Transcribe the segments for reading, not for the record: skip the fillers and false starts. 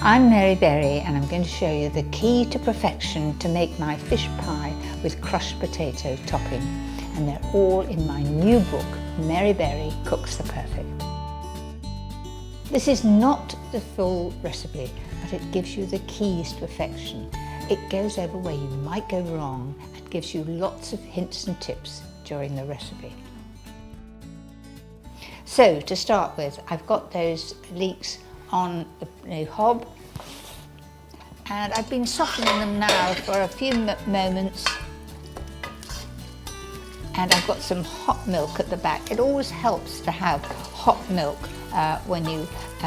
I'm Mary Berry and I'm going to show you the key to perfection to make my fish pie with crushed potato topping. And they're all in my new book, Mary Berry Cooks the Perfect. This is not the full recipe, but it gives you the keys to perfection. It goes over where you might go wrong and gives you lots of hints and tips during the recipe. So to start with, I've got those leeks on the new hob, and I've been softening them now for a few moments, and I've got some hot milk at the back. It always helps to have hot milk when you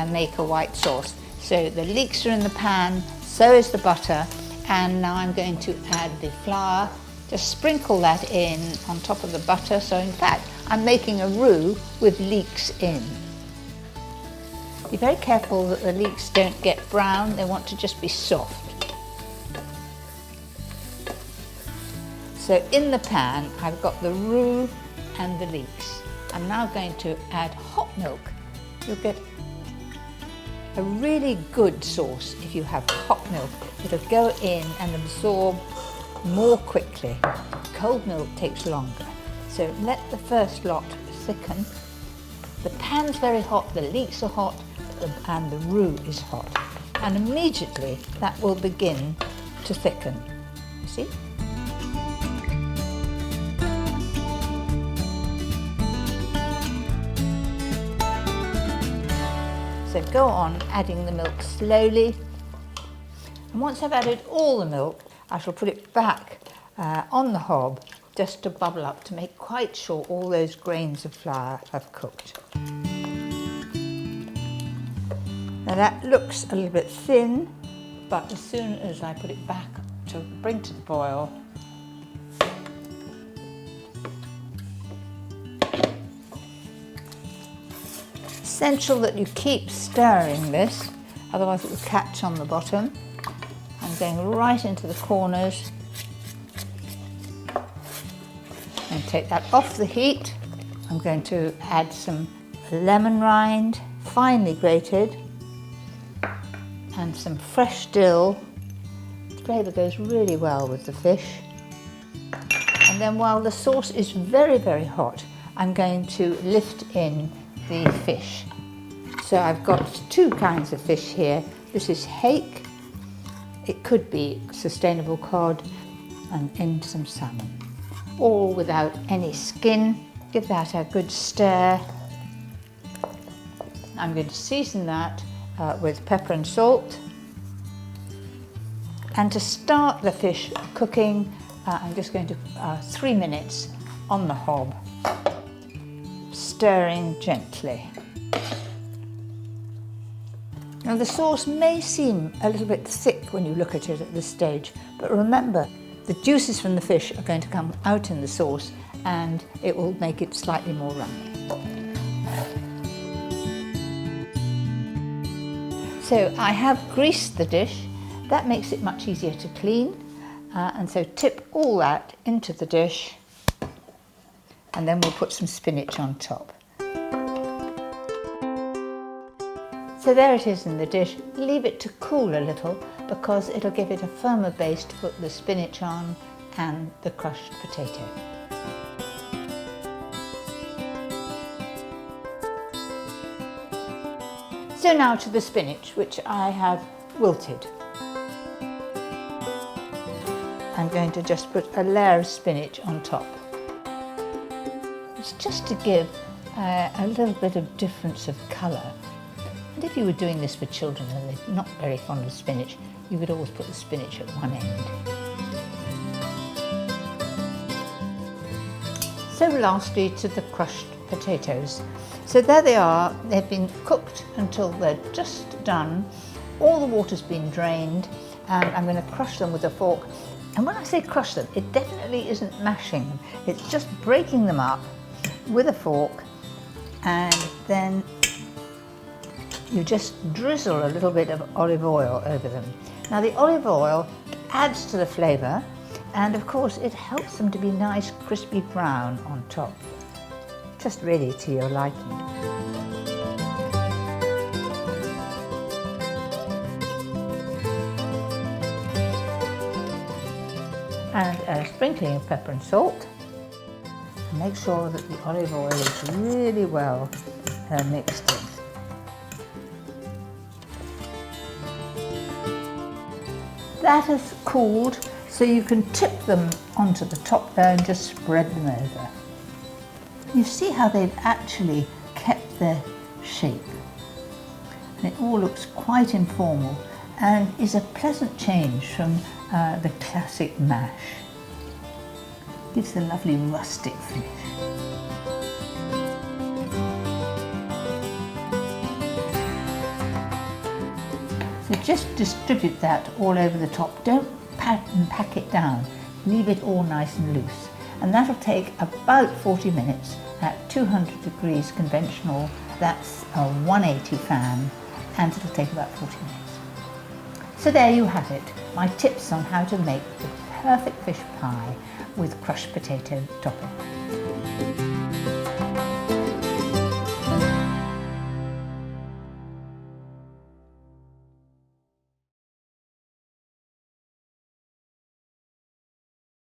make a white sauce. So the leeks are in the pan, so is the butter, and now I'm going to add the flour. Just sprinkle that in on top of the butter. So in fact, I'm making a roux with leeks in. Be very careful that the leeks don't get brown, they want to just be soft. So in the pan, I've got the roux and the leeks. I'm now going to add hot milk. You'll get a really good sauce if you have hot milk. It'll go in and absorb more quickly. Cold milk takes longer. So let the first lot thicken. The pan's very hot, the leeks are hot, and the roux is hot. And immediately that will begin to thicken. You see? So go on adding the milk slowly. And once I've added all the milk, I shall put it back on the hob just to bubble up to make quite sure all those grains of flour have cooked. Now that looks a little bit thin, but as soon as I put it back to bring to the boil, essential that you keep stirring this, otherwise it will catch on the bottom. I'm going right into the corners and take that off the heat. I'm going to add some lemon rind, finely grated, and some fresh dill. The flavour goes really well with the fish. And then while the sauce is very, very hot, I'm going to lift in the fish. So I've got two kinds of fish here. This is hake. It could be sustainable cod, and in some salmon. All without any skin. Give that a good stir. I'm going to season that with pepper and salt. And to start the fish cooking, I'm just going to 3 minutes on the hob, stirring gently. Now the sauce may seem a little bit thick when you look at it at this stage, but remember, the juices from the fish are going to come out in the sauce and it will make it slightly more runny. So I have greased the dish. That makes it much easier to clean. And so tip all that into the dish, and then we'll put some spinach on top. So there it is in the dish. Leave it to cool a little because it'll give it a firmer base to put the spinach on and the crushed potato. So now to the spinach, which I have wilted. I'm going to just put a layer of spinach on top. It's just to give a little bit of difference of colour. And if you were doing this for children and they're not very fond of spinach, you could always put the spinach at one end. So lastly to the crushed potatoes. So there they are, they've been cooked until they're just done. All the water's been drained, and I'm going to crush them with a fork. And when I say crush them, it definitely isn't mashing them. It's just breaking them up with a fork, and then you just drizzle a little bit of olive oil over them. Now the olive oil adds to the flavour, and of course it helps them to be nice crispy brown on top. Just really to your liking. and a sprinkling of pepper and salt. And make sure that the olive oil is really well mixed in. That has cooled, so you can tip them onto the top there and just spread them over. You see how they've actually kept their shape. And it all looks quite informal and is a pleasant change from the classic mash. Gives a lovely rustic finish. So just distribute that all over the top. Don't pat and pack it down. Leave it all nice and loose. And that'll take about 40 minutes at 200 degrees conventional. That's a 180 fan, and it'll take about 40 minutes. So there you have it, my tips on how to make the perfect fish pie with crushed potato topping.